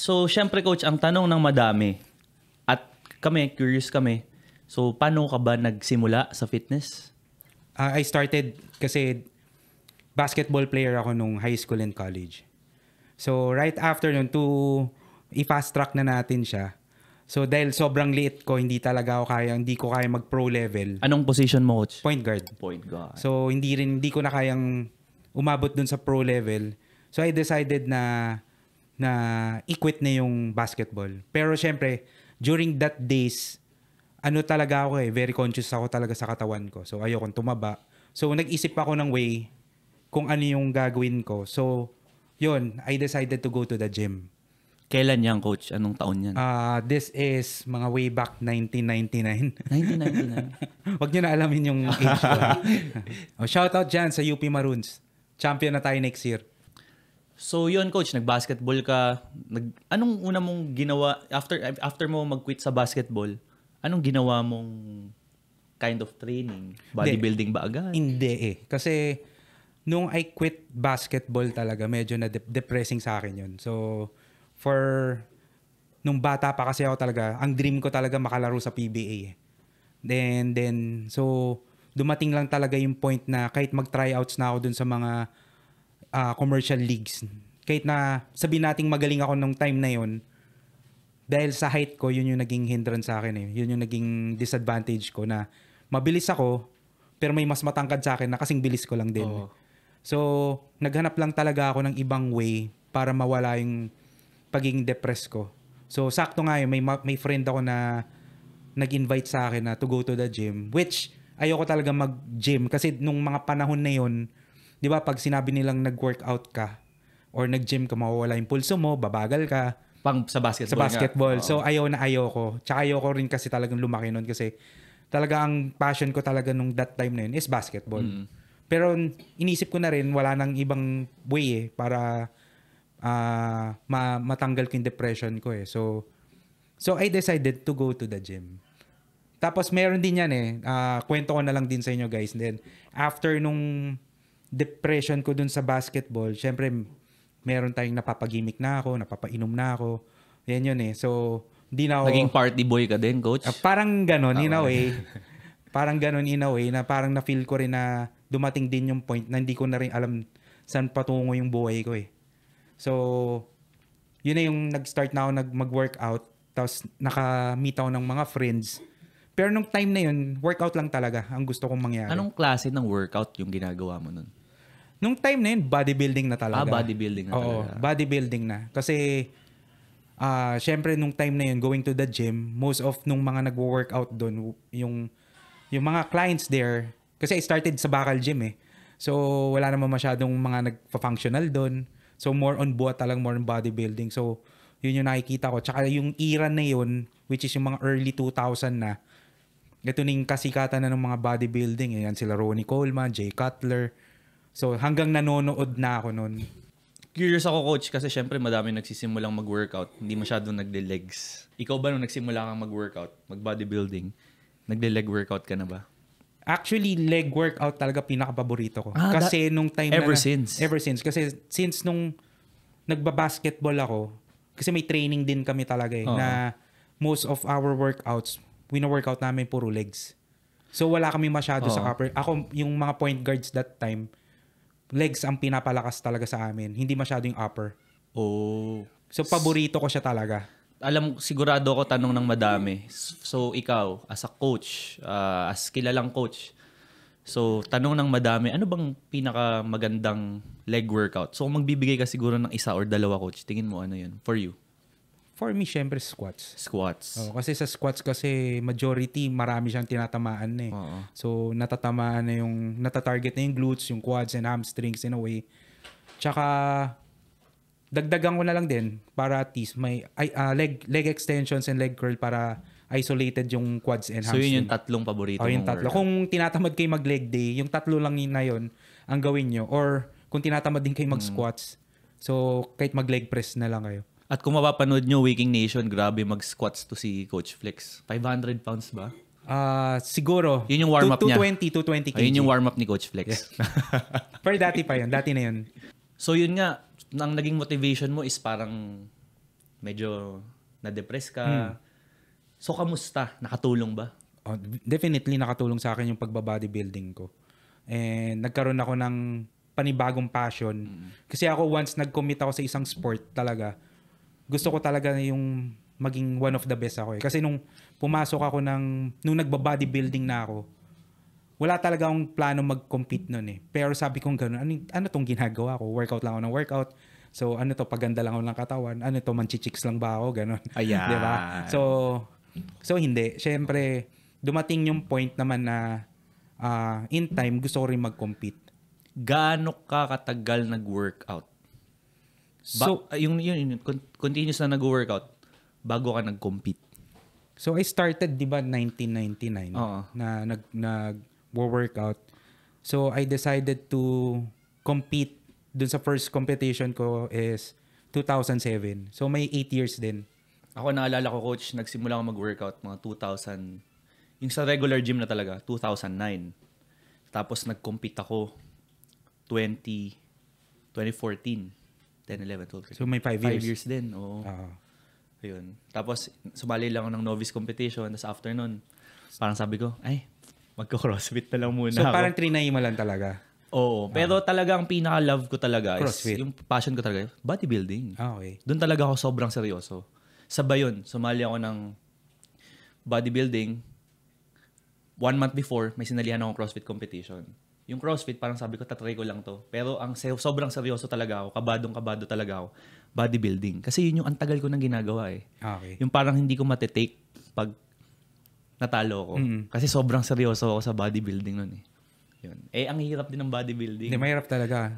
So, syempre coach, ang tanong ng madami at kami, curious kami. So, paano ka ba nagsimula sa fitness? I started kasi basketball player ako nung high school and college. So, right after nun, i-fast track na natin siya. So, dahil sobrang liit ko, hindi ko kaya mag-pro level. Anong position mo, coach? Point guard. Point guard. So, hindi ko na kayang umabot dun sa pro level. So, I decided na i-quit na yung basketball. Pero, syempre, during that days, talaga ako very conscious ako talaga sa katawan ko. So, ayokong tumaba. So, nag-isip ako ng way kung ano yung gagawin ko. So, yun, I decided to go to the gym. Kailan yan, coach? Anong taon yan? This is mga way back 1999. 1999. Wag nyo na alamin yung age ko. Shout out dyan sa UP Maroons. Champion na tayo next year. So yun, coach, nag-basketball ka. Anong una mong ginawa after mo mag-quit sa basketball? Anong ginawa mong kind of training? Bodybuilding ba agad? Hindi Kasi nung I quit basketball talaga, medyo na depressing sa akin yun. So, nung bata pa kasi ako talaga, ang dream ko talaga makalaro sa PBA. Then, so, dumating lang talaga yung point na kahit mag-tryouts na ako dun sa mga commercial leagues. Kahit na sabihin nating magaling ako nung time na yun, dahil sa height ko, yun yung naging hindrance sa akin. Yun yung naging disadvantage ko na mabilis ako, pero may mas matangkad sa akin na kasing bilis ko lang din. Oh. So, naghanap lang talaga ako ng ibang way para mawala yung pagiging depressed ko. So, sakto nga yun, may friend ako na nag-invite sa akin na to go to the gym, which ayoko talaga mag-gym kasi nung mga panahon na yun, di ba, pag sinabi nilang nag-workout ka or nag-gym ka, mawawala yung pulso mo, babagal ka. Sa basketball. So, ayoko. Tsaka ayoko rin kasi talagang lumaki nun kasi talaga ang passion ko talaga nung that time na yun is basketball. Pero inisip ko na rin, wala nang ibang way para matanggal ko yung depression ko So I decided to go to the gym. Tapos meron din yan kwento ko na lang din sa inyo guys. And then after nung depression ko dun sa basketball, syempre meron tayong napapagimik na ako, napapainom na ako. Yan yun So hindi na ako... Naging party boy ka din, coach? Parang ganon in a way. Parang ganon in a way na parang na-feel ko rin na dumating din yung point na hindi ko na rin alam saan patungo yung buhay ko So, yun na yung nag-start na ako mag-workout. Tapos naka-meet ako ng mga friends. Pero nung time na yun, workout lang talaga ang gusto kong mangyari. Anong klase ng workout yung ginagawa mo nun? Nung time na yun, bodybuilding na talaga. Bodybuilding na talaga. Oo, bodybuilding na. Kasi, syempre nung time na yun, going to the gym, most of nung mga nagwo-workout doon, yung mga clients there, kasi I started sa Bakal Gym So, wala naman masyadong mga nagpa-functional doon. So, more on buhat talagang, more on bodybuilding. So, yun yung nakikita ko. Tsaka yung era na yun, which is yung mga early 2000 na, ito na yung kasikatan na ng mga bodybuilding. Yan sila Ronnie Coleman, Jay Cutler. So, hanggang nanonood na ako nun. Curious ako, coach, kasi syempre madami nagsisimulang mag-workout. Hindi masyadong nagle-legs. Ikaw ba nung nagsimula kang mag-workout, mag-bodybuilding, nagle-leg workout ka na ba? Actually, leg workout talaga pinaka-paborito ko. Kasi nung time Ever since? Kasi since nung nagba-basketball ako, kasi may training din kami talaga na most of our workouts, wino-workout namin puro legs. So wala kami masyado sa upper. Ako, yung mga point guards that time, legs ang pinapalakas talaga sa amin. Hindi masyado yung upper. So paborito ko siya talaga. Alam, sigurado ako tanong ng madami. So, ikaw, as a coach, as kilalang coach, so, tanong ng madami, ano bang pinakamagandang leg workout? So, kung magbibigay ka siguro ng isa or dalawa, coach, tingin mo ano yun for you? For me, syempre, squats. Squats. Kasi sa squats kasi majority, marami siyang tinatamaan So, natatarget na yung glutes, yung quads and hamstrings in a way. Tsaka, dagdagan ko na lang din para at least may leg extensions and leg curl para isolated yung quads and hamstring. So, yun yung tatlong paborito mong yung tatlo. workout. Kung tinatamad kayo mag-leg day, yung tatlo lang yun na yun ang gawin nyo. Or kung tinatamad din kayo mag-squats, so kahit mag-leg press na lang kayo. At kung mapapanood nyo, Waking Nation, grabe mag-squats to si Coach Flex. 500 pounds ba? Siguro. Yun yung warm-up niya. 220 kg. Yun yung warm-up ni Coach Flex. Yeah. Pero dati pa yun. Dati na yun. So yun nga, ang naging motivation mo is parang medyo na-depress ka. So, kamusta? Nakatulong ba? Oh, definitely nakatulong sa akin yung pagba-bodybuilding ko. And nagkaroon ako ng panibagong passion. Kasi ako once nag-commit ako sa isang sport talaga, gusto ko talaga yung maging one of the best ako eh. Kasi nung pumasok ako nung nagba-bodybuilding na ako, wala talaga akong plano mag-compete nun eh. Pero sabi kong gano'n, ano tong ginagawa ko? Workout lang ako ng workout. So ano to, paganda lang ako ng katawan? Ano to, manchichicks lang ba ako? Gano'n. Ayan. Diba? So hindi. Siyempre, dumating yung point naman na in time, gusto ko rin mag-compete. Gaano ka katagal nag-workout? So, yung continuous na nag-workout bago ka nag-compete? So I started, 'di ba, 1999 Oo. na nag-workout. So I decided to compete dun sa first competition ko is 2007. So may 8 years din. Ako naalala ko, coach, nagsimula ako mag-workout mga 2000. Yung sa regular gym na talaga, 2009. Tapos nag-compete ako 2014. 10, 11, 12. So may 5 years. 5 years din, oo. Ayun. Tapos, sumali lang ako ng novice competition. Tapos after nun, parang sabi ko, ay, magka-crossfit na lang muna So ako. parang trinay mo lang talaga. Oo. Pero talaga ang pinaka-love ko talaga CrossFit. is, yung passion ko talaga, bodybuilding. Okay. Doon talaga ako sobrang seryoso. Sabay yun, sumali ako ng bodybuilding. 1 month before, may sinalihan akong CrossFit competition. Yung CrossFit, parang sabi ko, tatry ko lang to. Pero ang sobrang seryoso talaga ako, kabadong-kabado talaga ako, bodybuilding. Kasi yun yung antagal ko nang ginagawa eh. Okay. Yung parang hindi ko matitake pag natalo ako. Kasi sobrang seryoso ako sa bodybuilding nun eh. Yun. Eh, ang hirap din ng bodybuilding. Hindi, mahirap talaga.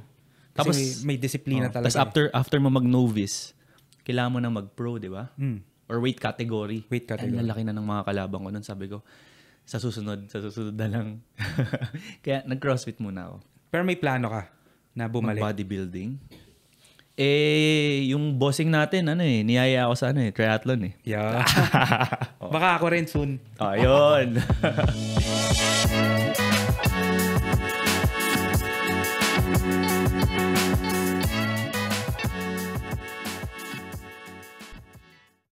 Kasi Tapos, may disiplina talaga. Tapos after mo mag-novice, kailangan mo na mag-pro, di ba? Or weight category. Weight category. Ang lalaki na ng mga kalabang ko nun. Sabi ko, sa susunod na lang. Kaya nag-crossfit muna ako. Pero may plano ka na bumalik. Bodybuilding. Eh, yung bossing natin, niyaya ako sa triathlon eh. Yeah. Baka ako rin soon. Ayun.